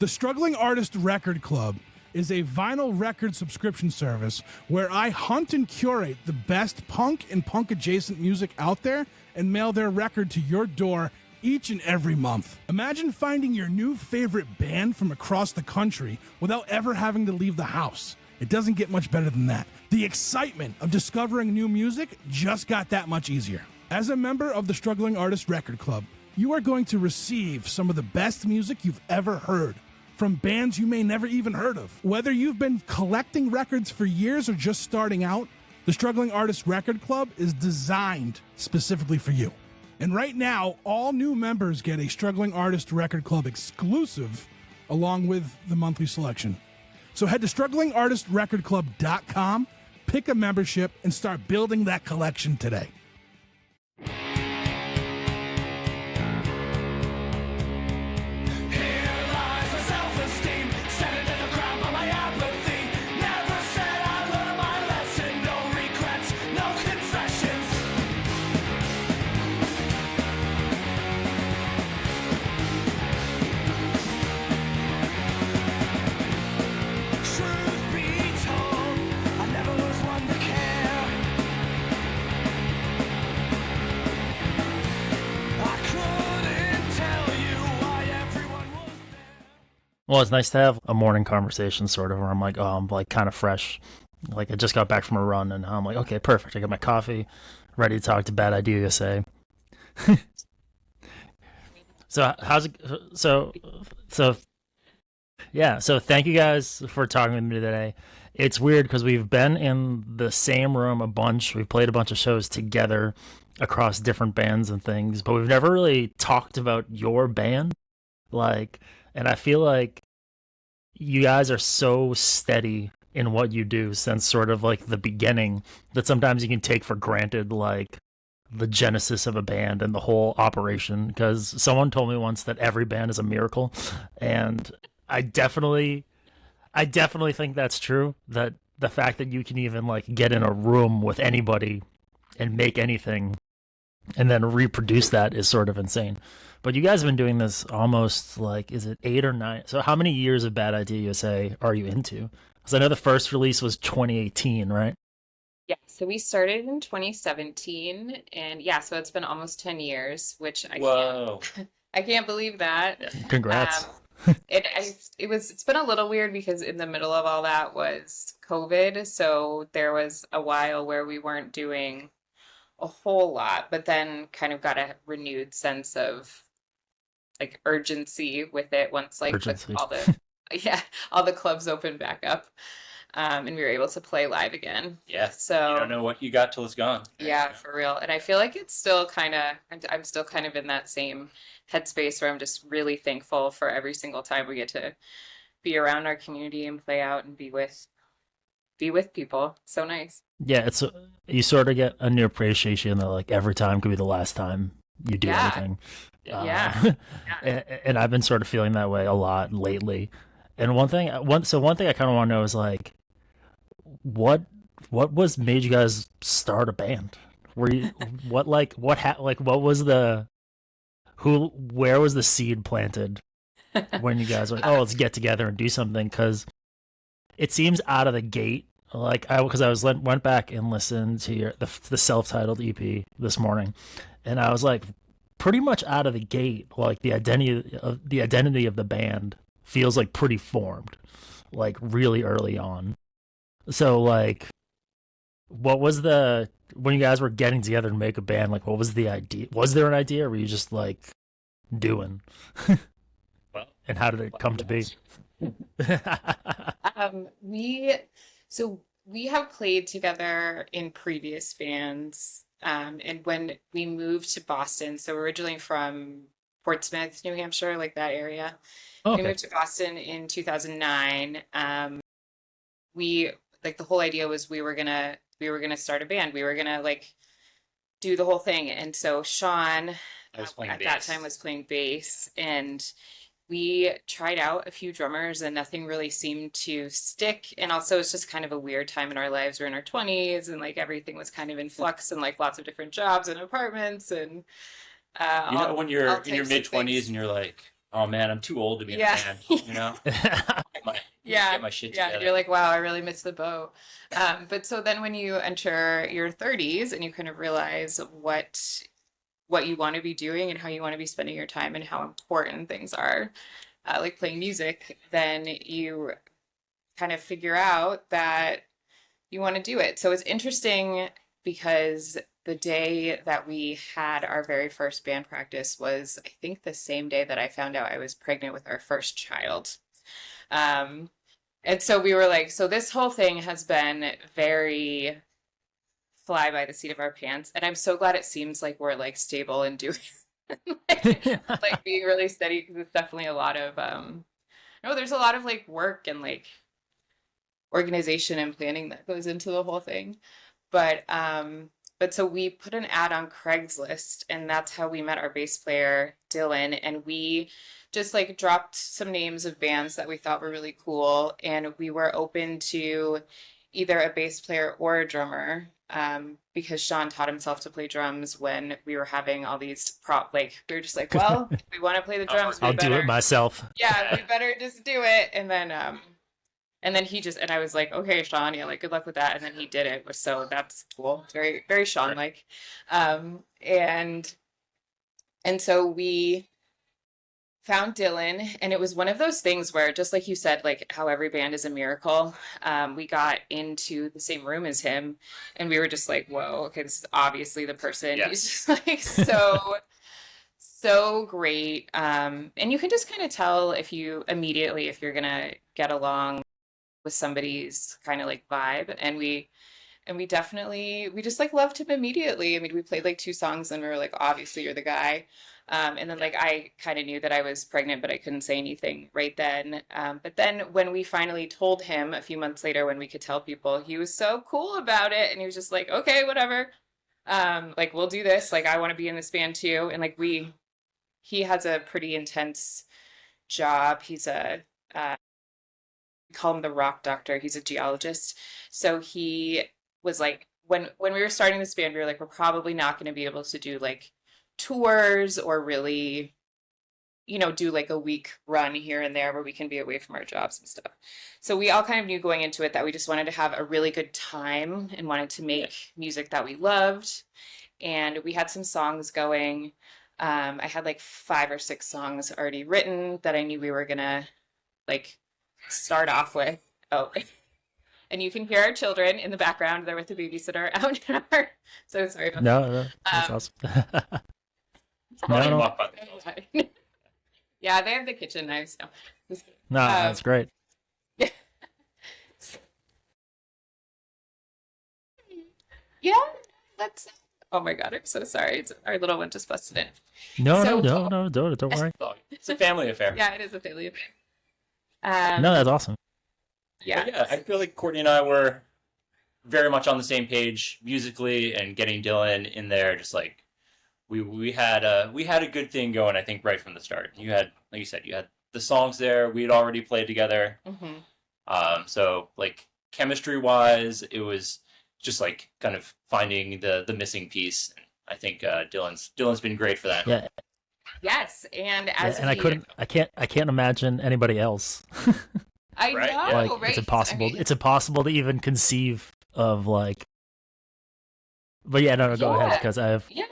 The Struggling Artist Record Club is a vinyl record subscription service where I hunt and curate the best punk and punk-adjacent music out there and mail their record to your door each and every month. Imagine finding your new favorite band from across the country without ever having to leave the house. It doesn't get much better than that. The excitement of discovering new music just got that much easier. As a member of the Struggling Artist Record Club, you are going to receive some of the best music you've ever heard from bands you may never even heard of. Whether you've been collecting records for years or just starting out, the Struggling Artist Record Club is designed specifically for you. And right now, all new members get a Struggling Artist Record Club exclusive along with the monthly selection. So head to StrugglingArtistRecordClub.com, pick a membership, and start building that collection today. Well, it's nice to have a morning conversation sort of where I'm like, oh, I'm like kind of fresh. Like I just got back from a run and I'm like, okay, perfect. I got my coffee, ready to talk to Bad Idea USA. So how's it? So yeah. So thank you guys for talking with me today. It's weird because we've been in the same room a bunch. We've played a bunch of shows together across different bands and things, but we've never really talked about your band. And I feel like you guys are so steady in what you do since sort of like the beginning that sometimes you can take for granted like the genesis of a band and the whole operation, because someone told me once that every band is a miracle, and I definitely think that's true. That the fact that you can even like get in a room with anybody and make anything and then reproduce that is sort of insane. But you guys have been doing this almost like, is it 8 or 9? So how many years of Bad Idea USA are you into? Because I know the first release was 2018, right? Yeah, so we started in 2017, and yeah, so it's been almost 10 years, which Whoa. I can't believe that. Congrats. It's been a little weird because in the middle of all that was COVID, so there was a while where we weren't doing a whole lot, but then kind of got a renewed sense of like urgency with it once like Urgency. all the all the clubs opened back up, and we were able to play live again. Yeah. So You don't know what you got till it's gone. yeah, for real. And I feel like it's still kind of, I'm still kind of in that same headspace where I'm just really thankful for every single time we get to be around our community and play out and be with people. It's so nice. Yeah, you sort of get a new appreciation that like every time could be the last time you do anything. Yeah. And I've been sort of feeling that way a lot lately. And one thing I kind of want to know is like, what made you guys start a band? Where was where was the seed planted when you guys were like, oh, let's get together and do something? Because it seems out of the gate, like went back and listened to the self-titled EP this morning, and I was like, pretty much out of the gate, like the identity of the band feels like pretty formed, like really early on. So like, what was when you guys were getting together to make a band, like what was the idea? Was there an idea, or were you just like doing? And how did it come to be? We have played together in previous bands, and when we moved to Boston, so we're originally from Portsmouth, New Hampshire, like that area. Okay. We moved to Boston in 2009. We like the whole idea was we were gonna start a band. We were gonna like do the whole thing, and so Sean that time was playing bass, and we tried out a few drummers and nothing really seemed to stick. And also it's just kind of a weird time in our lives. We're in our 20s and like everything was kind of in flux and like lots of different jobs and apartments and when you're in your mid 20s and you're like, Oh man, I'm too old to be in a Yeah. band. You know, get my shit Yeah, together. you're like, wow, I really missed the boat. But so then when you enter your 30s and you kind of realize what you want to be doing and how you want to be spending your time and how important things are, like playing music, then you kind of figure out that you want to do it. So it's interesting because the day that we had our very first band practice was, I think, the same day that I found out I was pregnant with our first child. Um, and so we were like, so this whole thing has been very fly by the seat of our pants. And I'm so glad it seems like we're like stable and doing like being really steady because it's definitely a lot of no, there's a lot of like work and like organization and planning that goes into the whole thing. But so we put an ad on Craigslist and that's how we met our bass player Dylan, and we just like dropped some names of bands that we thought were really cool, and we were open to either a bass player or a drummer, because Sean taught himself to play drums when we were having all these like we were just like, well, if we want to play the drums, we I'll do better it myself. yeah, we better just do it. And then he just, and I was like, okay, Sean, yeah, like good luck with that. And then he did it. So that's cool. Very, very Sean like. And so we found Dylan, and it was one of those things where, just like you said, like how every band is a miracle. We got into the same room as him, and we were just like, whoa, okay, this is obviously the person. Yes. He's just like so great. And you can just kind of tell if you're gonna get along with somebody's kind of like vibe. And we definitely, we just like loved him immediately. I mean, we played like 2 songs and we were like, obviously you're the guy. And then like I kind of knew that I was pregnant, but I couldn't say anything right then. But then when we finally told him a few months later, when we could tell people, he was so cool about it. And he was just like, okay, whatever. Like we'll do this. Like I want to be in this band too. And like he has a pretty intense job. He's we call him the rock doctor. He's a geologist. So he was like, when we were starting this band, we were like, we're probably not going to be able to do like tours or really, do like a week run here and there where we can be away from our jobs and stuff. So we all kind of knew going into it that we just wanted to have a really good time and wanted to make music that we loved. And we had some songs going. I had like 5 or 6 songs already written that I knew we were gonna like start off with. Oh, and you can hear our children in the background. They're with the babysitter out in our. So sorry about that. No, that's awesome. Probably No. walk by the- Yeah, they have the kitchen knives now. No, that's great. Yeah, let's. Oh my God, I'm so sorry. Our little one just busted in. No, So- don't worry. It's a family affair. Yeah, it is a family affair. No, that's awesome. Yeah. But yeah, I feel like Courtney and I were very much on the same page musically, and getting Dylan in there, just like we had a good thing going. I think right from the start. You had, like you said, you had the songs there. We had already played together. Mm-hmm. So like chemistry wise, it was just like kind of finding the missing piece. And I think Dylan's been great for that. Yeah, Yes, and yeah, as and we, I can't imagine anybody else. I Right, know, yeah. Like right? it's impossible. I mean, It's impossible to even conceive of like. But yeah, no, go ahead Yeah. because I have. yeah.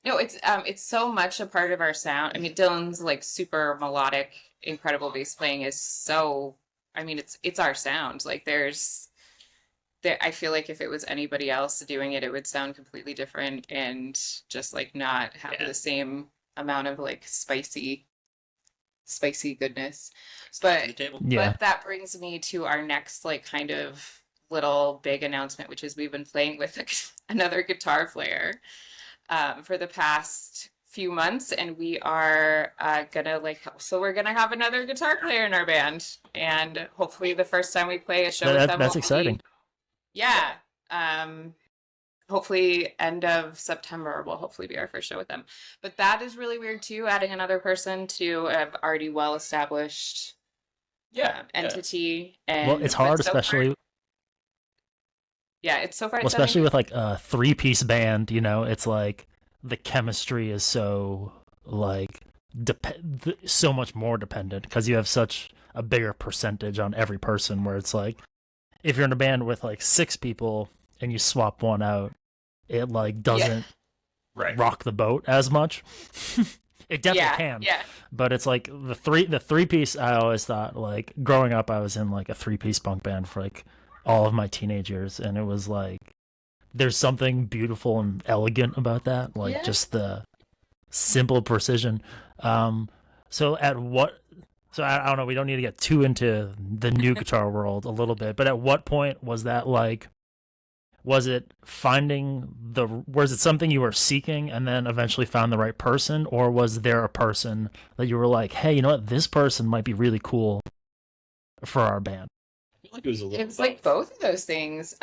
No, it's so much a part of our sound. I mean, Dylan's like super melodic, incredible bass playing is so. I mean, it's our sound. Like I feel like if it was anybody else doing it, it would sound completely different and just like not have Yeah. the same amount of like spicy goodness. But The table. Yeah, But that brings me to our next like kind of little big announcement, which is we've been playing with another guitar player for the past few months, and we are we're gonna have another guitar player in our band, and hopefully the first time we play a show with them that's will exciting. yeah. Hopefully end of September will hopefully be our first show with them. But that is really weird too, adding another person to an already well established Yeah. entity. And Well, it's hard, but so far- especially it's so far. well, especially with like a 3-piece band. It's like the chemistry is so like so much more dependent because you have such a bigger percentage on every person, where it's like if you're in a band with like 6 people and you swap one out, it like doesn't Right. rock the boat as much. It definitely can. Yeah. But it's like the three piece. I always thought, like, growing up I was in like a 3-piece punk band for like all of my teenage years, and it was like there's something beautiful and elegant about that, like just the simple precision. So at what so I don't know, we don't need to get too into the new guitar world a little bit, but at what point was that like, was it something you were seeking and then eventually found the right person, or was there a person that you were like, hey, you know what, this person might be really cool for our band? I feel like it was a little. It was like both of those things.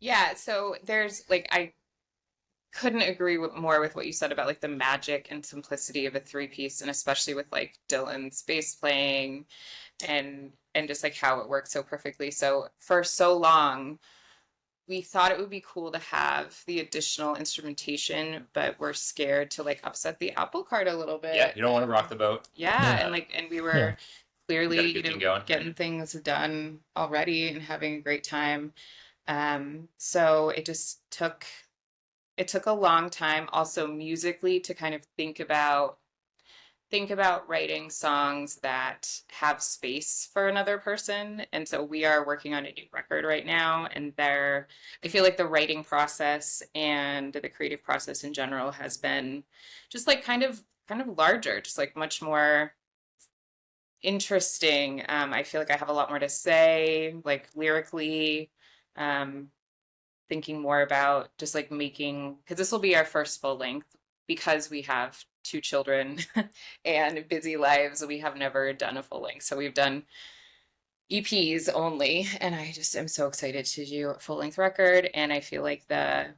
Yeah, so there's like I couldn't agree more with what you said about like the magic and simplicity of a 3-piece, and especially with like Dylan's bass playing and just like how it works so perfectly. So for so long we thought it would be cool to have the additional instrumentation, but we're scared to like upset the apple cart a little bit. Yeah, you don't want to rock the boat. Yeah, and we were clearly, going. getting things done already and having a great time. So it just took a long time also musically to kind of think about writing songs that have space for another person. And so we are working on a new record right now, and I feel like the writing process and the creative process in general has been just like kind of larger, just like much more interesting. I feel like I have a lot more to say, like lyrically, thinking more about just like because this will be our first full length, because we have 2 children and busy lives. We have never done a full length. So we've done EPs only. And I just am so excited to do a full length record. And I feel like the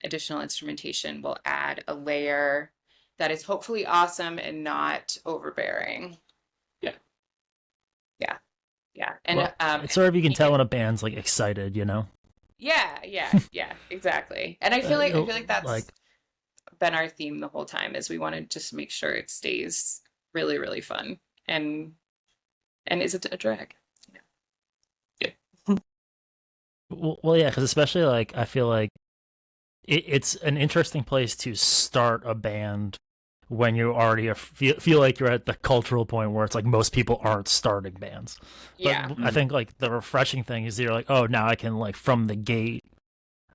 additional instrumentation will add a layer that is hopefully awesome and not overbearing. Yeah. Yeah. Yeah. And well, it's sort of, you can tell when a band's like excited, you know? Yeah, exactly. And I feel like that's like been our theme the whole time, is we want to just make sure it stays really, really fun and isn't a drag. Yeah. Well, yeah, because especially like I feel like it's an interesting place to start a band when you already feel like you're at the cultural point where it's like most people aren't starting bands. But I think like the refreshing thing is you're like, oh, now I can like from the gate,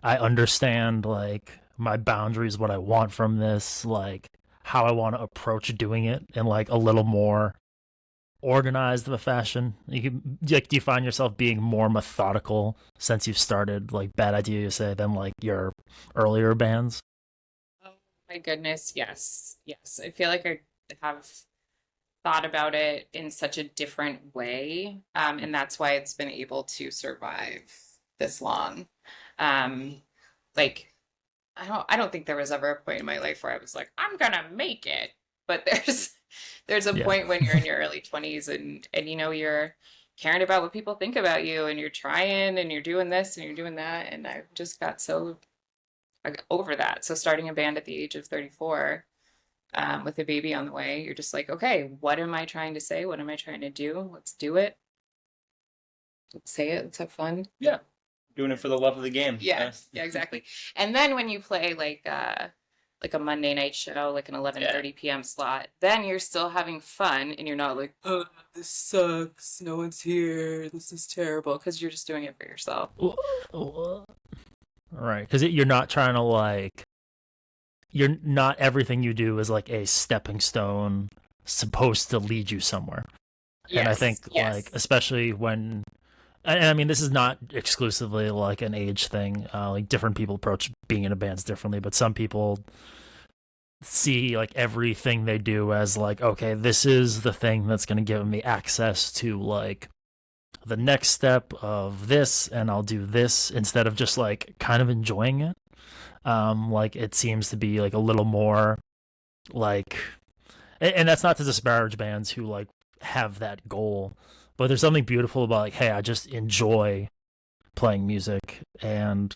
I understand like my boundaries, what I want from this, like how I want to approach doing it in like a little more organized of a fashion. Do you find yourself being more methodical since you've started, like, Bad Idea, you say, than like your earlier bands? My goodness, yes. I feel like I have thought about it in such a different way, and that's why it's been able to survive this long. Like, I don't think there was ever a point in my life where I was like, I'm gonna make it. But there's a point when you're in your early 20s and you know you're caring about what people think about you, and you're trying and you're doing this and you're doing that, and I just got so over that. So starting a band at the age of 34, with a baby on the way, you're just like, okay, what am I trying to say? What am I trying to do? Let's do it. Let's say it. Let's have fun. Yeah. Doing it for the love of the game. Yeah, exactly. And then when you play like a Monday night show, like an 11:30 p.m. slot, then you're still having fun, and you're not like, oh, this sucks. No one's here. This is terrible, because you're just doing it for yourself. Right, because you're not trying to like, you're not everything you do is like a stepping stone supposed to lead you somewhere. Yes, and I think like, especially when, and I mean, this is not exclusively like an age thing. Like different people approach being in a band differently, but some people see like everything they do as like, okay, this is the thing that's going to give me access to like the next step of this, and I'll do this, instead of just like kind of enjoying it. Like it seems to be like a little more like, and that's not to disparage bands who like have that goal, but there's something beautiful about like, hey, I just enjoy playing music, and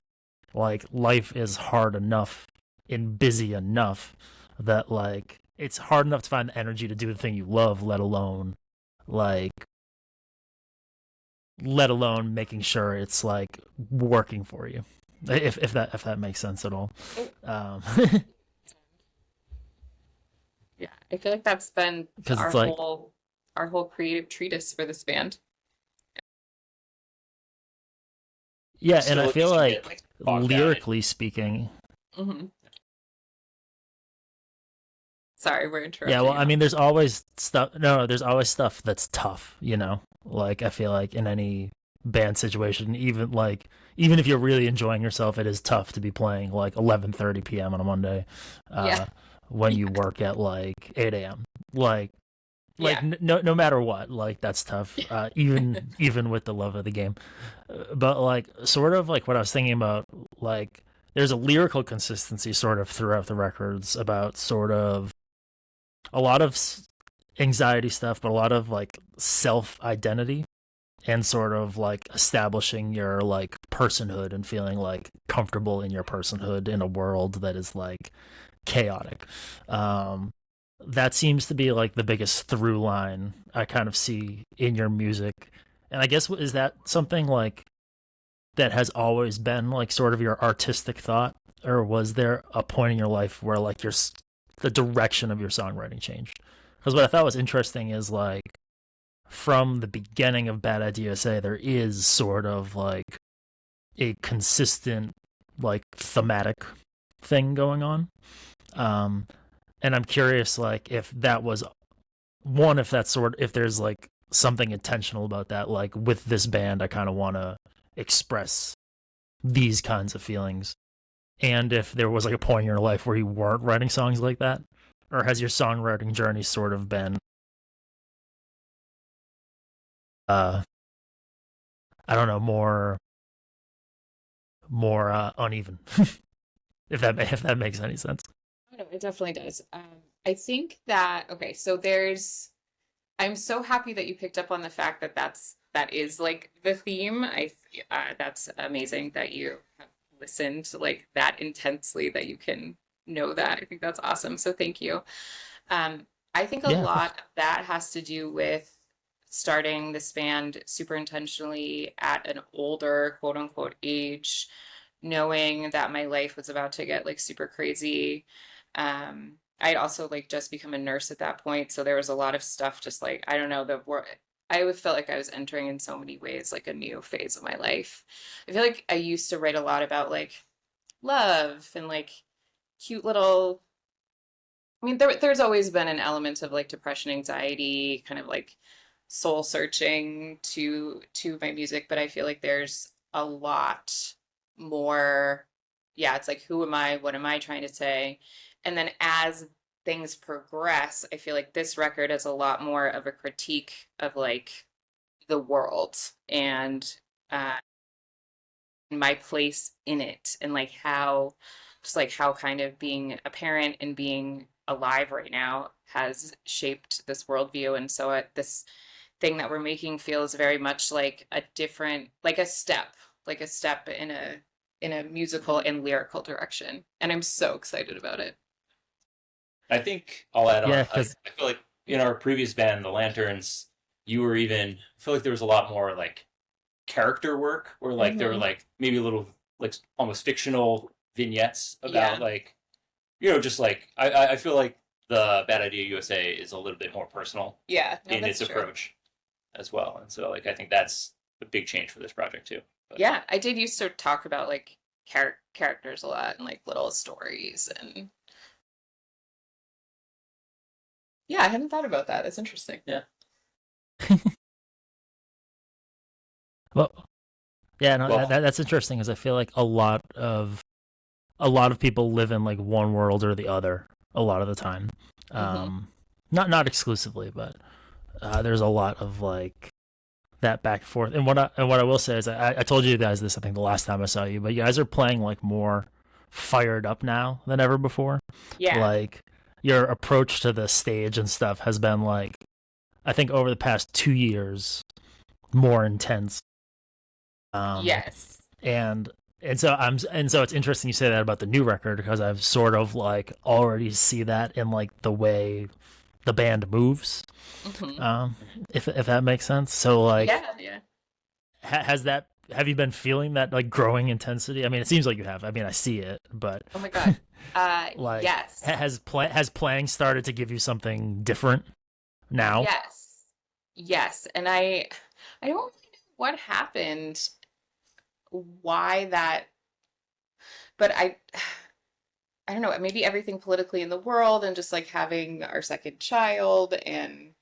like life is hard enough and busy enough that like it's hard enough to find the energy to do the thing you love, let alone making sure it's like working for you. If that makes sense at all. Um, Yeah, I feel like that's been 'Cause our it's like, whole creative treatise for this band. yeah, and I Still feel just get, like bogged down in. lyrically speaking, Hmm. Sorry, we're interrupting. yeah, well, I you. mean, there's always stuff. No, there's always stuff that's tough, you know. Like I feel like in any band situation, even if you're really enjoying yourself, it is tough to be playing like 11:30 p.m. on a Monday, Yeah. when you work at like 8 a.m. Like Yeah. no matter what, like that's tough. Even with the love of the game, but like sort of like what I was thinking about, like there's a lyrical consistency sort of throughout the records about sort of a lot of anxiety stuff, but a lot of like self identity and sort of like establishing your like personhood and feeling like comfortable in your personhood in a world that is like chaotic. Um, that seems to be like the biggest through line I kind of see in your music. And I guess, is that something like that has always been like sort of your artistic thought, or was there a point in your life where like the direction of your songwriting changed? Because what I thought was interesting is like from the beginning of Bad Idea USA, there is sort of like a consistent like thematic thing going on. Um, and I'm curious, like, if that was one, if there's like something intentional about that, like with this band, I kind of want to express these kinds of feelings. And if there was like a point in your life where you weren't writing songs like that, or has your songwriting journey sort of been, I don't know, more uneven, if that makes any sense. No, it definitely does. I think that okay, so I'm so happy that you picked up on the fact that that is like the theme. That's amazing that you have listened like that intensely that you can know that. I think that's awesome. So thank you. I think a Yeah, of course. lot of that has to do with starting this band super intentionally at an older quote unquote age, knowing that my life was about to get like super crazy. I'd also like just become a nurse at that point, so there was a lot of stuff just like I don't know the word. I would felt like I was entering in so many ways like a new phase of my life. I feel like I used to write a lot about like love and like cute little. I mean, there's always been an element of like depression, anxiety, kind of like soul searching to my music, but I feel like there's a lot more. Yeah, it's like who am I? What am I trying to say? And then as things progress, I feel like this record is a lot more of a critique of like the world and uh, my place in it, and like how just like how kind of being a parent and being alive right now has shaped this worldview. And so this thing that we're making feels very much like a different like a step in a musical and lyrical direction, and I'm so excited about it. I think I'll add Yeah, on. because I feel like in our previous band, the Lanterns, you were even. I feel like there was a lot more like character work, or like there were Hmm. like maybe a little like almost fictional vignettes about Yeah. like just like I feel like the Bad Idea USA is a little bit more personal Yeah, no, in that's its true. approach as well, and so like I think that's a big change for this project too. But Yeah, I did used to talk about like characters a lot and like little stories, and yeah, I hadn't thought about that. That's interesting. yeah, well, yeah, no, well, that's interesting because I feel like a lot of people live in like one world or the other a lot of the time. Hmm. Um, not exclusively, but there's a lot of like that back and forth. And what I will say is I told you guys this I think the last time I saw you, but you guys are playing like more fired up now than ever before. Yeah. Like your approach to the stage and stuff has been like I think over the past 2 years more intense. Um, Yes. and And so it's interesting you say that about the new record because I've sort of like already see that in like the way the band moves. Hmm. Um, if that makes sense. So like, Yeah, yeah. has that have you been feeling that like growing intensity? I mean, it seems like you have. I mean, I see it, but Oh my God. like, Yes. has playing started to give you something different now? Yes. Yes. And I don't really know what happened, why that, but I don't know, maybe everything politically in the world and just like having our second child and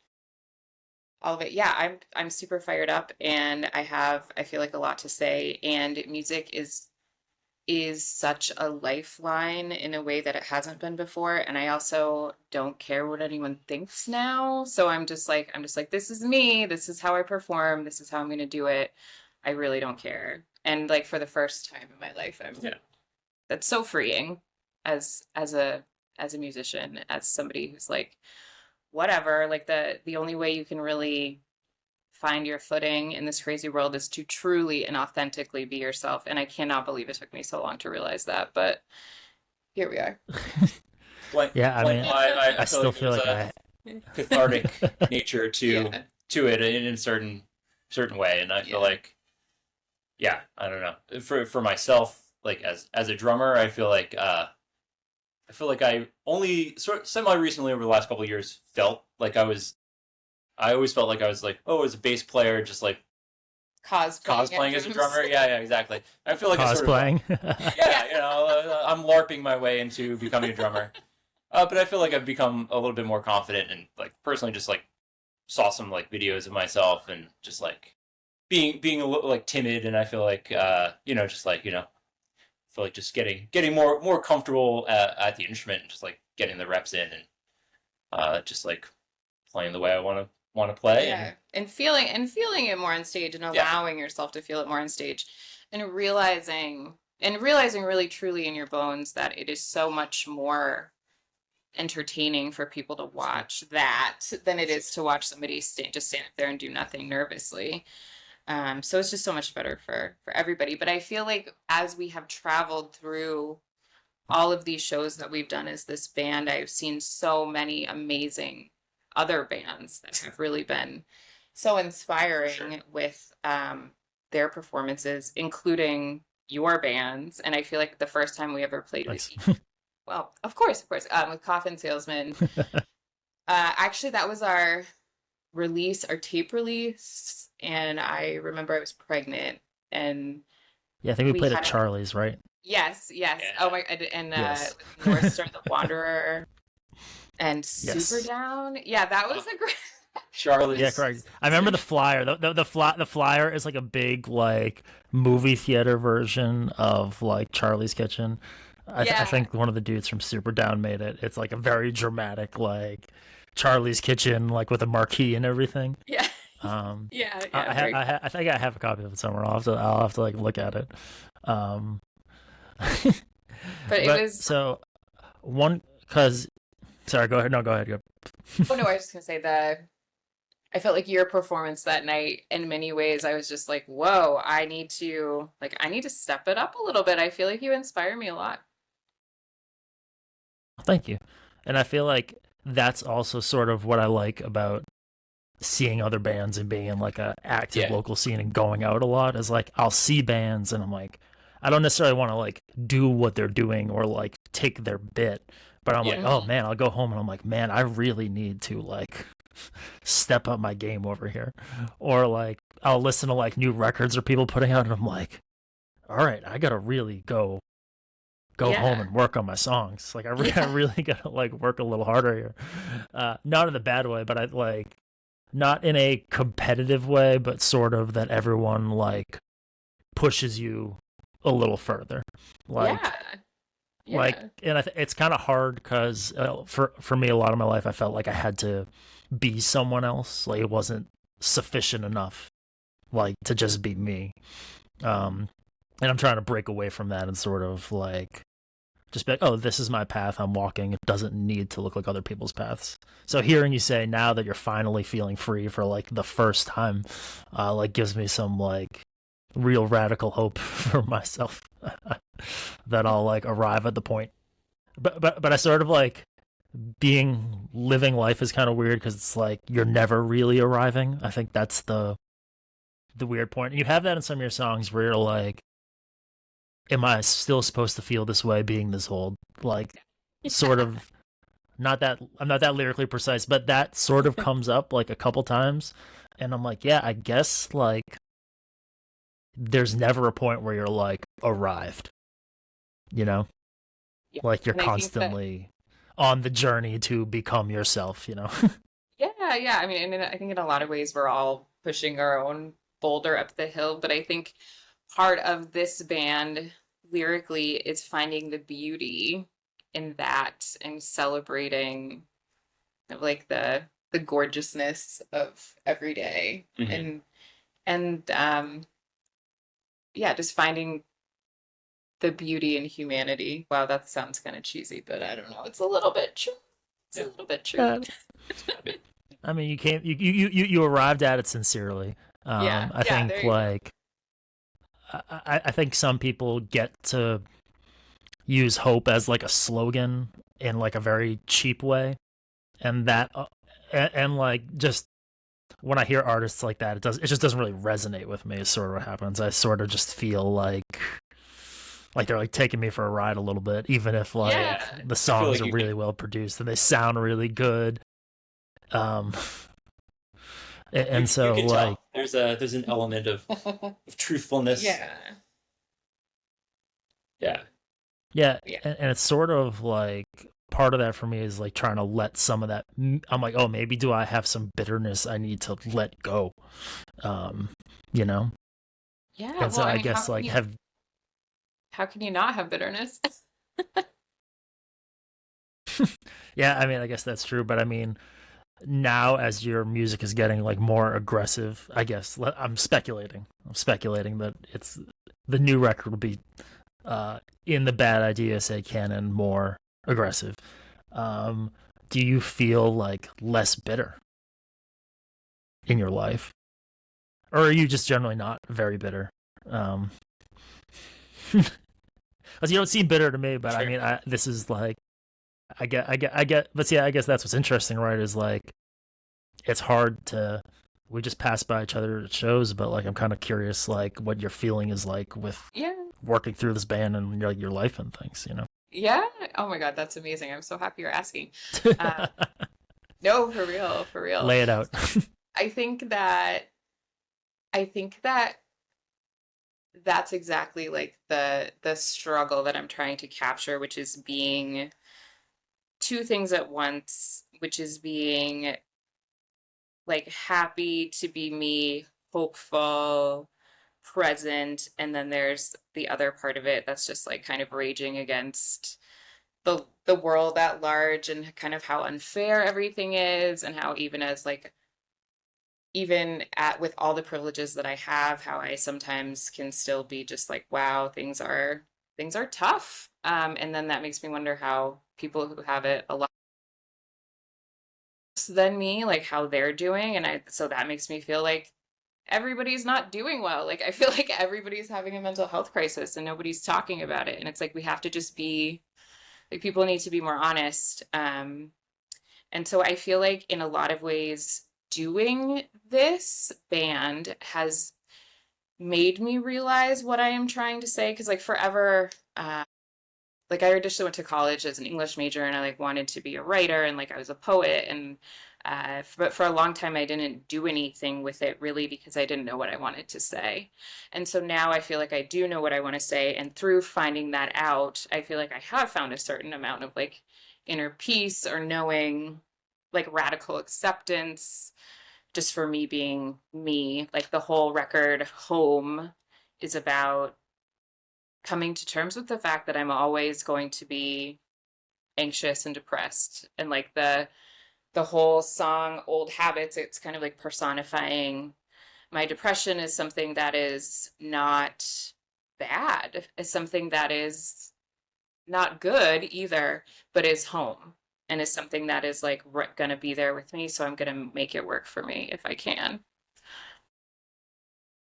all of it. Yeah, I'm super fired up and I feel like a lot to say, and music is such a lifeline in a way that it hasn't been before, and I also don't care what anyone thinks now. So I'm just like this is me, this is how I perform, this is how I'm going to do it. I really don't care. And like for the first time in my life, I'm Yeah. that's so freeing as a musician, as somebody who's like whatever, like the only way you can really find your footing in this crazy world is to truly and authentically be yourself. And I cannot believe it took me so long to realize that, but here we are. Blank, Yeah, I blank mean, line, I I feel still like feel there's like a I. cathartic nature Yeah. to it in a certain way, and I feel Yeah. like, yeah, I don't know. For myself, like as a drummer, I feel like I only sort semi recently over the last couple of years felt like I always felt like I was like, oh, as a bass player, just like Cosplaying cosplaying at as a drums. drummer. Yeah, yeah, exactly. I feel like it's sort of Cosplaying. yeah, I'm LARPing my way into becoming a drummer. But I feel like I've become a little bit more confident and like personally just like saw some like videos of myself and just like being a little like timid, and I feel like just like feel like just getting more comfortable at the instrument and just like getting the reps in and just like playing the way I want to play. And Yeah. And feeling it more on stage and yeah, allowing yourself to feel it more on stage and realizing really truly in your bones that it is so much more entertaining for people to watch that than it is to watch somebody just stand up there and do nothing nervously. So it's just so much better for everybody. But I feel like as we have traveled through all of these shows that we've done as this band, I've seen so many amazing other bands that have really been so inspiring sure. with their performances, including your bands. And I feel like the first time we ever played with Nice. well, of course, with Coffin Salesman. Actually, that was our tape release, and I remember I was pregnant, and Yeah, I think we we played had at Charlie's, right? yes, yes. Yeah. Oh my, and Yes. North Star the Wanderer and Super Yes. Down. Yeah, that was a great. Charlie's. Yeah, correct. I remember the flyer. The flyer is like a big like movie theater version of like Charlie's Kitchen. I Yeah, think one of the dudes from Super Down made it. It's like a very dramatic like Charlie's Kitchen like with a marquee and everything. yeah, Um, yeah, yeah. Very cool. I think I have a copy of it somewhere. I'll have to like look at it. Um, But it but was. so one because sorry, go ahead. No, go ahead. Go. Oh no, I was just gonna say that I felt like your performance that night, in many ways, I was just like, whoa, I need to step it up a little bit. I feel like you inspire me a lot. Thank you. And I feel like that's also sort of what I like about seeing other bands and being in like a active Yeah, local scene and going out a lot is like I'll see bands and I'm like I don't necessarily want to like do what they're doing or like take their bit, but I'm like, yeah, oh Hmm. man, I'll go home and I'm like, man, I really need to like step up my game over here. Or like I'll listen to like new records or people putting out and I'm like, all right, I gotta really go home Yeah, and work on my songs. Like I yeah, really gotta like work a little harder here. Not in a bad way, but I like not in a competitive way, but sort of that everyone like pushes you a little further. Like yeah, like, yeah, and it's kind of hard because for me, a lot of my life, I felt like I had to be someone else. Like it wasn't sufficient enough, like to just be me. Um, and I'm trying to break away from that and sort of like just be like, oh, this is my path I'm walking. It doesn't need to look like other people's paths. So hearing you say now that you're finally feeling free for like the first time, like gives me some like real radical hope for myself that I'll like arrive at the point. But I sort of like being living life is kind of weird because it's like you're never really arriving. I think that's the weird point. And you have that in some of your songs where you're like, am I still supposed to feel this way being this old? Like, sort of, not that I'm not that lyrically precise, but that sort of comes up like a couple times. And I'm like, yeah, I guess like there's never a point where you're like arrived, you know? Yeah. Like you're And I think that, constantly on the journey to become yourself, you know? yeah, yeah. I mean, and I think in a lot of ways we're all pushing our own boulder up the hill, but I think part of this band lyrically is finding the beauty in that and celebrating like the gorgeousness of every day Mhm. and yeah, just finding the beauty in humanity. Wow, that sounds kind of cheesy, but I don't know. It's a little bit true. It's a Yeah. little bit true. I mean, you can't, you arrived at it sincerely. Yeah, I yeah, there think you go. like, I think some people get to use hope as like a slogan in like a very cheap way, and that and like just when I hear artists like that, it just doesn't really resonate with me. Is sort of what happens. I sort of just feel like they're like taking me for a ride a little bit, even if like Yeah. the I feel songs like are you can. really well produced and they sound really good. Um, and You so can like tell there's an element of truthfulness. Yeah. Yeah. yeah, Yeah. and it's sort of like part of that for me is like trying to let some of that. I'm like, oh, maybe do I have some bitterness I need to let go? Um, you know, Yeah. and Well, so I I mean, guess like have how can you not have bitterness? yeah, I mean, I guess that's true, but I mean, now as your music is getting like more aggressive, I guess I'm speculating that it's the new record will be in the Bad Idea Say canon more aggressive. um do you feel like less bitter in your life, or are you just generally not very bitter? um 'Cause you don't seem bitter to me, but I Sure. mean, this is like I get but see, I guess that's what's interesting, right? Is like it's hard to we just pass by each other at shows, but like I'm kind of curious like what your feeling is like with Yeah. working through this band and your life and things, you know. Yeah. Oh my God, that's amazing. I'm so happy you're asking. Uh, no, for real, for real. Lay it out. I think that I think that that's exactly like the struggle that I'm trying to capture, which is being two things at once, which is being like happy to be me, hopeful, present, and then there's the other part of it that's just like kind of raging against the world at large and kind of how unfair everything is and how even as like even at with all the privileges that I have, how I sometimes can still be just like, wow, things are tough. And then that makes me wonder how people who have it a lot worse than me, like how they're doing. And I so that makes me feel like everybody's not doing well. Like I feel like everybody's having a mental health crisis and nobody's talking about it. And it's like we have to just be like people need to be more honest. And so I feel like in a lot of ways, doing this band has made me realize what I am trying to say. Cause like forever, like I just went to college as an English major and I like wanted to be a writer and like I was a poet and but for a long time I didn't do anything with it really because I didn't know what I wanted to say. And so now I feel like I do know what I want to say, and through finding that out, I feel like I have found a certain amount of like inner peace or knowing like radical acceptance just for me being me. Like the whole record Home is about coming to terms with the fact that I'm always going to be anxious and depressed. And like the whole song Old Habits, it's kind of like personifying my depression as something that is not bad, as something that is not good either, but is home and is something that is like going to be there with me. So I'm going to make it work for me if I can.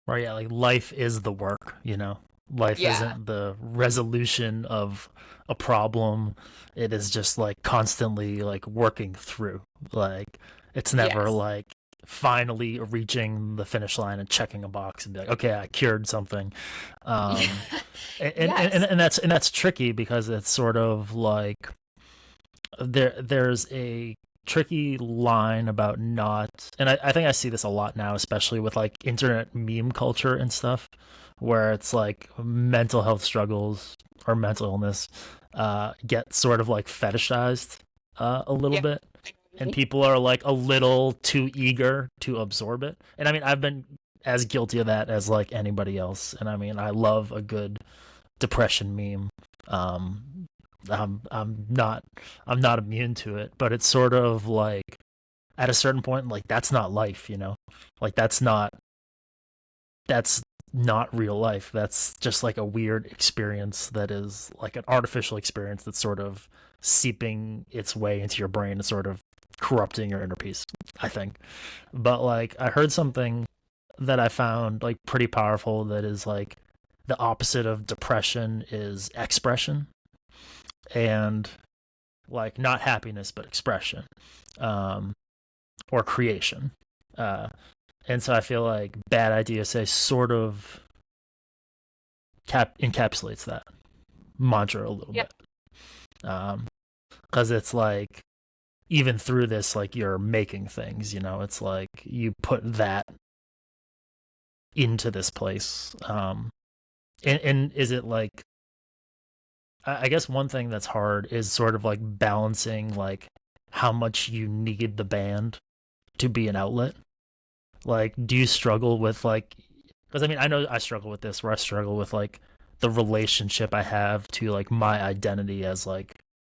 Right, yeah, like life is the work, Life Yeah. isn't the resolution of a problem. It is just like constantly like working through. Like it's never Yes. like finally reaching the finish line and checking a box and be like, okay, I cured something. Yeah. Um Yes. and that's tricky because it's sort of like there's a tricky line about not, and I think I see this a lot now, especially with like internet meme culture and stuff, where it's like mental health struggles or mental illness get sort of like fetishized a little Yeah. bit, and people are like a little too eager to absorb it. And I mean, I've been as guilty of that as like anybody else, and I mean, I love a good depression meme. Um, I'm not immune to it, but it's sort of like at a certain point, like that's not life, like that's not real life. That's just like a weird experience that is like an artificial experience that's sort of seeping its way into your brain and sort of corrupting your inner peace, I think. But like I heard something that I found like pretty powerful that is like the opposite of depression is expression, and like not happiness but expression, um, or creation. Uh, and so I feel like Bad Idea Say sort of encapsulates that mantra a little Yeah. bit, because it's like even through this, like you're making things. It's like you put that into this place. And is it like I guess one thing that's hard is sort of like balancing like how much you need the band to be an outlet. Like, do you struggle with like, because I mean, I know I struggle with this, where I struggle with like the relationship I have to like my identity as like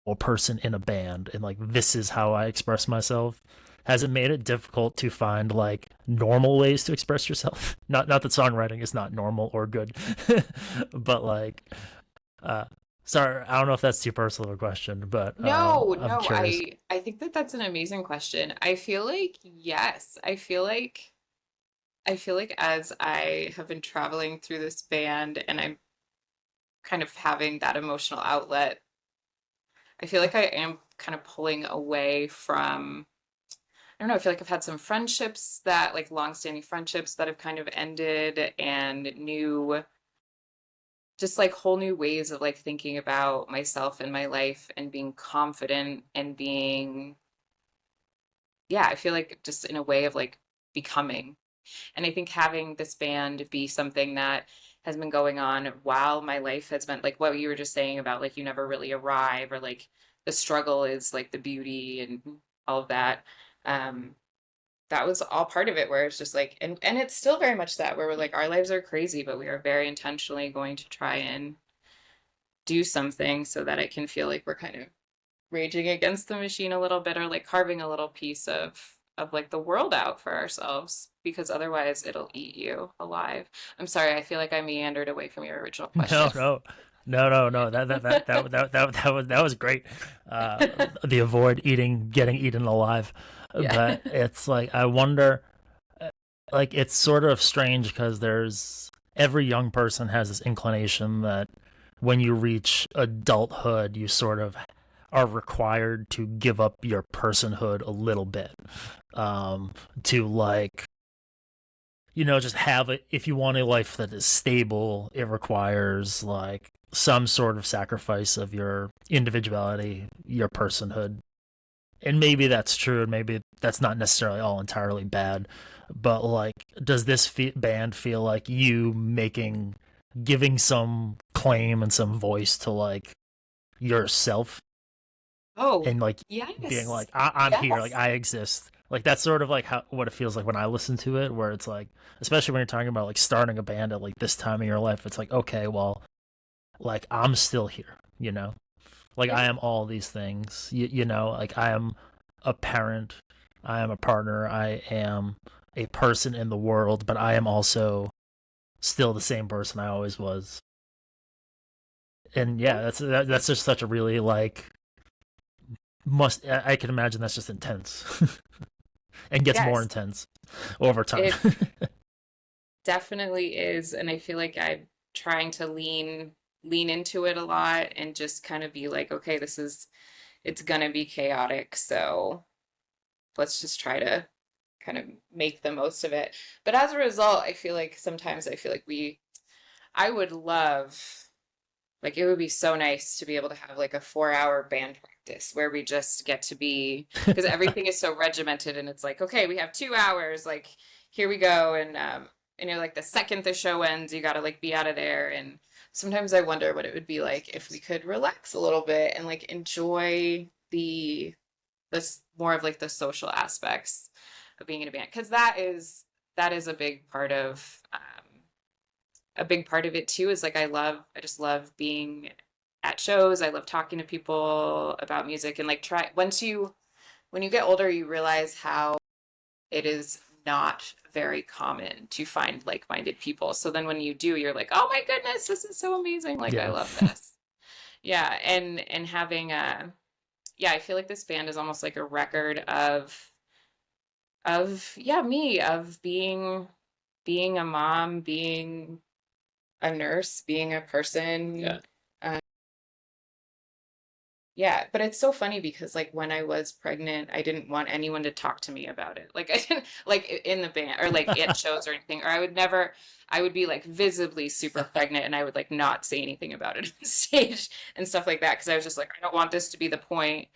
a person in a band, and like this is how I express myself. Has it made it difficult to find like normal ways to express yourself? Not that songwriting is not normal or good, but like, uh, sorry, I don't know if that's too personal of a question, but No, I'm no, curious. I think that that's an amazing question. I feel like yes. I feel like as I have been traveling through this band and I'm kind of having that emotional outlet, I feel like I am kind of pulling away from, I don't know, I feel like I've had some friendships that like long-standing friendships that have kind of ended, and new, just like whole new ways of like thinking about myself and my life and being confident and being, yeah, I feel like just in a way of like becoming. And I think having this band be something that has been going on while my life has been like what you were just saying about like you never really arrive, or like the struggle is like the beauty and all of that. Um, that was all part of it, where it's just like, and it's still very much that, where we're like our lives are crazy, but we are very intentionally going to try and do something so that it can feel like we're kind of raging against the machine a little bit, or like carving a little piece of like the world out for ourselves, because otherwise it'll eat you alive. I'm sorry, I feel like I meandered away from your original No, question. no, no. That was great. The avoid eating, getting eaten alive, Yeah. but it's like I wonder, like it's sort of strange because there's every young person has this inclination that when you reach adulthood, you sort of are required to give up your personhood a little bit, to like just have it. If you want a life that is stable, it requires like some sort of sacrifice of your individuality, your personhood. And maybe that's true, and maybe that's not necessarily all entirely bad. But like, does this band feel like you giving some claim and some voice to like yourself, Oh, and like being yes. like I'm here, like Yes. I exist. Like that's sort of like what it feels like when I listen to it, where it's like, especially when you're talking about like starting a band at like this time in your life, it's like, okay, well, like I'm still here, like Yeah. I am all these things, like I am a parent, I am a partner, I am a person in the world, but I am also still the same person I always was. And yeah, Yes. that's just such a really like must I can imagine that's just intense and gets more Yes. intense over time. It definitely is, and I feel like I'm trying to lean into it a lot and just kind of be like, okay, it's gonna be chaotic, so let's just try to kind of make the most of it. But as a result, I feel like sometimes I feel like I would love, like, it would be so nice to be able to have like a 4-hour band practice where we just get to be, because everything is so regimented and it's like, okay, we have 2 hours, like, here we go. And you're like, the second the show ends, you gotta like be out of there. And sometimes I wonder what it would be like if we could relax a little bit and like enjoy this more of like the social aspects of being in a band, because that is a big part of it too. Is like I just love being at shows. I love talking to people about music, and like try when you get older you realize how it is not very common to find like-minded people. So then when you do, you're like, oh my goodness, this is so amazing, like I Yeah. love this. Yeah, and having yeah, I feel like this band is almost like a record of yeah, me, of being a mom, being a nurse, being a person. Yeah. Yeah, but it's so funny because like when I was pregnant, I didn't want anyone to talk to me about it. Like I didn't like in the band or like at shows or anything. Or I would be like visibly super pregnant and I would like not say anything about it on stage and stuff like that because I was just like, I don't want this to be the point.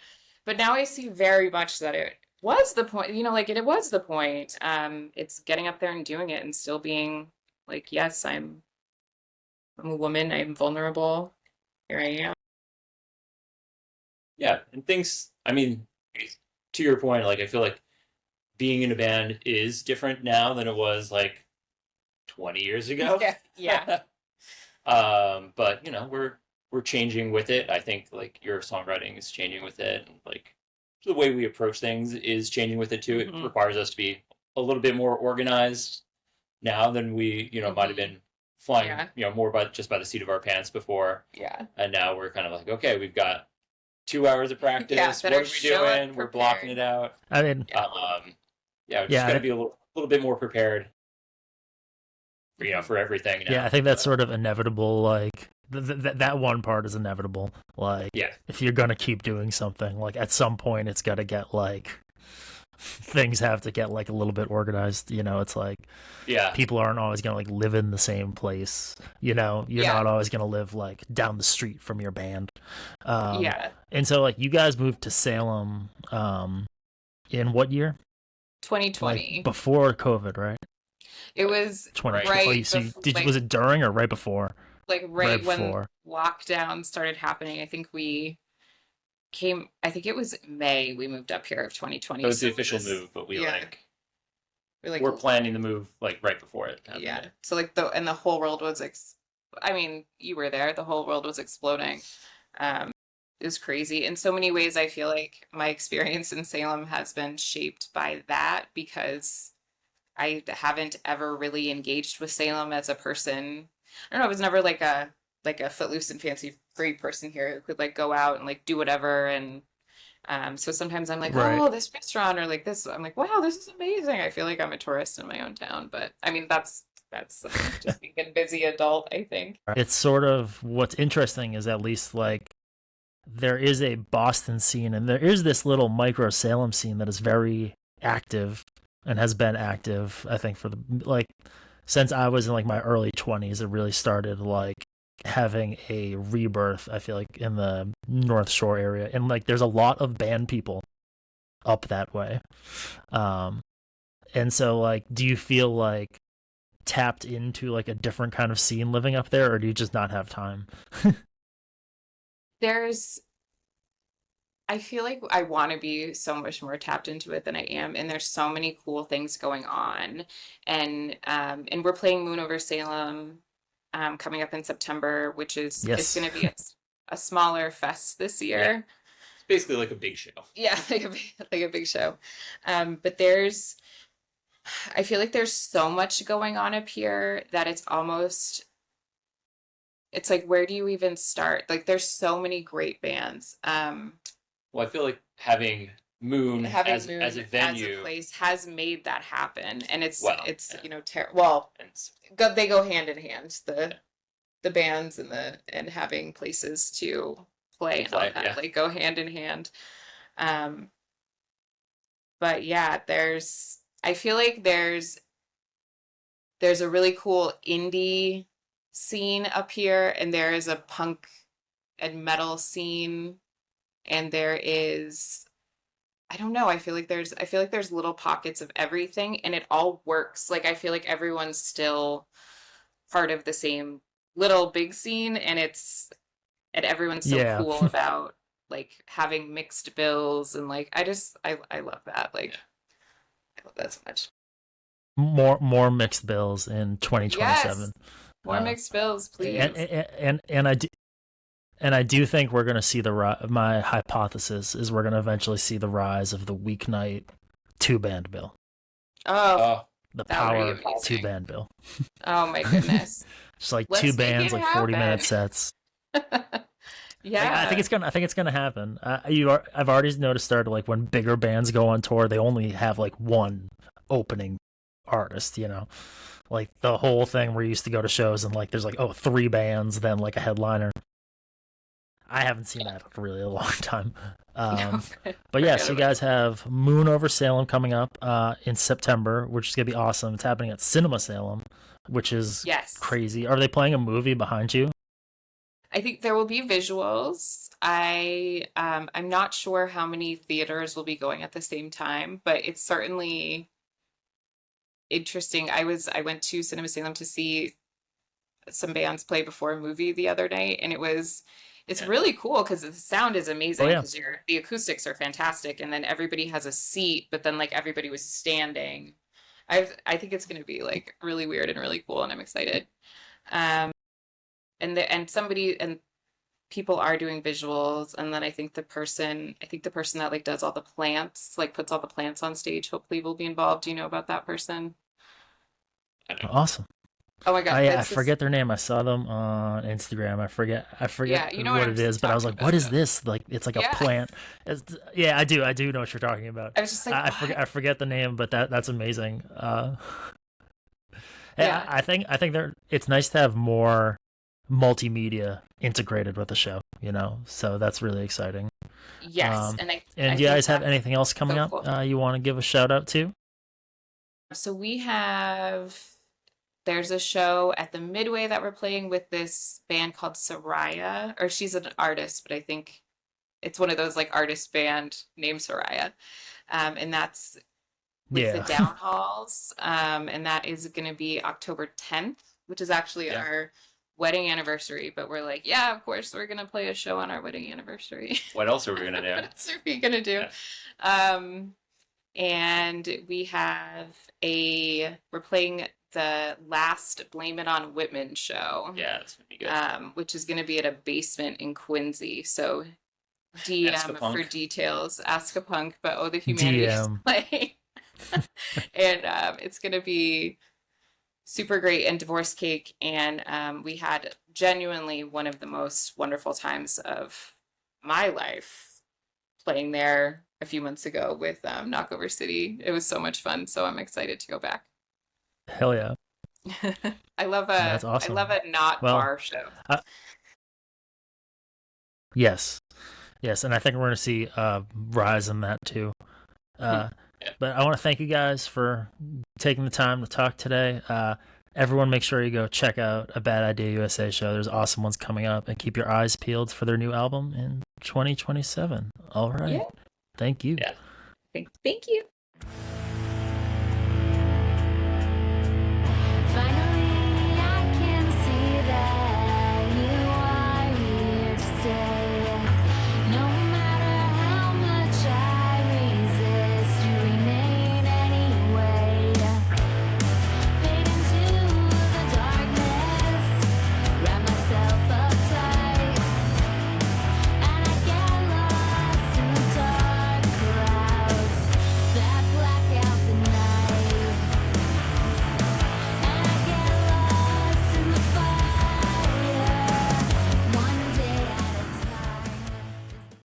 But now I see very much that it was the point, like it was the point. It's getting up there and doing it and still being like, yes, I'm a woman, I'm vulnerable. Here I am. Yeah, and things. I mean, to your point, like I feel like being in a band is different now than it was like 20 years ago. Yeah. Yeah. But we're changing with it. I think like your songwriting is changing with it, and like the way we approach things is changing with it too. It Mhm. requires us to be a little bit more organized now than we might have been flying more by the seat of our pants before. Yeah. And now we're kind of like, okay, we've got 2 hours of practice. Yeah, What better are we show up doing? We're blocking prepared. it out. I mean, We just got to be a little bit more prepared. For everything now. yeah, I think that's sort of inevitable. Like that one part is inevitable. Like, Yeah. if you're gonna keep doing something, like at some point it's gotta get like things have to get like a little bit organized. It's like people aren't always gonna like live in the same place. You're not always gonna live like down the street from your band. Yeah. And so like you guys moved to Salem, in what year? 2020. Like before COVID, right? It was 2020. right. So was it during or right before? Like right when before. lockdown started happening. I think it was May we moved up here of 2020. That was the official move, but we're planning the move like right before it happened. Yeah. So like the whole world was I mean, you were there. The whole world was exploding. It was crazy. In so many ways, I feel like my experience in Salem has been shaped by that because I haven't ever really engaged with Salem as a person. I don't know. I was never like a footloose and fancy free person here who could like go out and like do whatever. And so sometimes I'm like, Right. oh, this restaurant or like this. I'm like, wow, this is amazing. I feel like I'm a tourist in my own town. But I mean, that's just being a busy adult, I think. It's sort of what's interesting is at least like there is a Boston scene and there is this little micro Salem scene that is very active and has been active, I think, for since I was in like my early 20s. It really started like having a rebirth, I feel like, in the North Shore area, and like there's a lot of band people up that way. And so like, do you feel like tapped into like a different kind of scene living up there, or do you just not have time? I feel like I want to be so much more tapped into it than I am, and there's so many cool things going on, and we're playing Moon Over Salem, coming up in September, which is it's going to be a smaller fest this year. Yeah. It's basically like a big show. Yeah, like a big show, but I feel like there's so much going on up here that it's like, where do you even start? Like, there's so many great bands. Well, I feel like having Moon having as Moon a venue. as a place has made that happen, and it's Well, you know well and they go hand in hand, the bands and having places to play and all that yeah. like go hand in hand. Um, but yeah, I feel like there's a really cool indie scene up here, and there is a punk and metal scene, and there is I don't know, I feel like there's little pockets of everything, and it all works. Like I feel like everyone's still part of the same little big scene, and everyone's so Yeah. cool about like having mixed bills, and like I love that. Like I love that so much. More mixed bills in 2027. Yes. More mixed bills, And, please. and I do think we're going to see my hypothesis is we're going to eventually see the rise of the weeknight 2-band bill. Oh, The that would be power amazing. 2-band bill. Oh my goodness. Just like Let's 2 make bands, it like happen. 40-minute sets. Yeah. I think it's gonna happen. I've already noticed like when bigger bands go on tour, they only have like one opening artist. You know, like the whole thing where you used to go to shows and like there's like 3 bands, then like a headliner. I haven't seen that in really a long time. But yeah, so you guys have Moon Over Salem coming up in September, which is gonna be awesome. It's happening at Cinema Salem, which is Yes. crazy. Are they playing a movie behind you? I think there will be visuals. I'm not sure how many theaters will be going at the same time, but it's certainly interesting. I went to Cinema Salem to see some bands play before a movie the other night, and it's really cool because the sound is amazing because the acoustics are fantastic, and then everybody has a seat, but then like everybody was standing. I think it's going to be like really weird and really cool, and I'm excited. And people are doing visuals, and then I think the person that like does all the plants, like puts all the plants on stage, hopefully will be involved. Do you know about that person? Awesome. Oh my God. I forget their name. I saw them on Instagram. I forget Yeah, you know what what it is, but I was like, what is this? Like, it's like a plant. Yeah, I do know what you're talking about. I was just like, I forget the name, but that's amazing. Yeah. I think it's nice to have more multimedia integrated with the show, you know, so that's really exciting. Yes. And do you guys have anything else coming so up cool. you want to give a shout out to? So there's a show at the Midway that we're playing with this band called Soraya, or she's an artist, but I think it's one of those like artist band named Soraya. And that's with the Downhalls. And that is going to be October 10th, which is actually our wedding anniversary. But we're like, yeah, of course, we're going to play a show on our wedding anniversary. What else are we going to do? What else are we going to do? Yeah. And we're playing the last Blame It on Whitman show. Yeah, that's going to be good. Which is going to be at a basement in Quincy. So DM for details. Ask a Punk, but the Humanities play. And it's going to be super great, and Divorce Cake. And we had genuinely one of the most wonderful times of my life playing there a few months ago with Knockover City. It was so much fun, so I'm excited to go back. Hell yeah. That's awesome. I love a bar show. Yes, and I think we're going to see rise in that too. But I want to thank you guys for taking the time to talk today. Everyone, make sure you go check out A Bad Idea USA show. There's awesome ones coming up, and keep your eyes peeled for their new album in 2027. All right. Yeah. Thank you. Yeah. Thank you.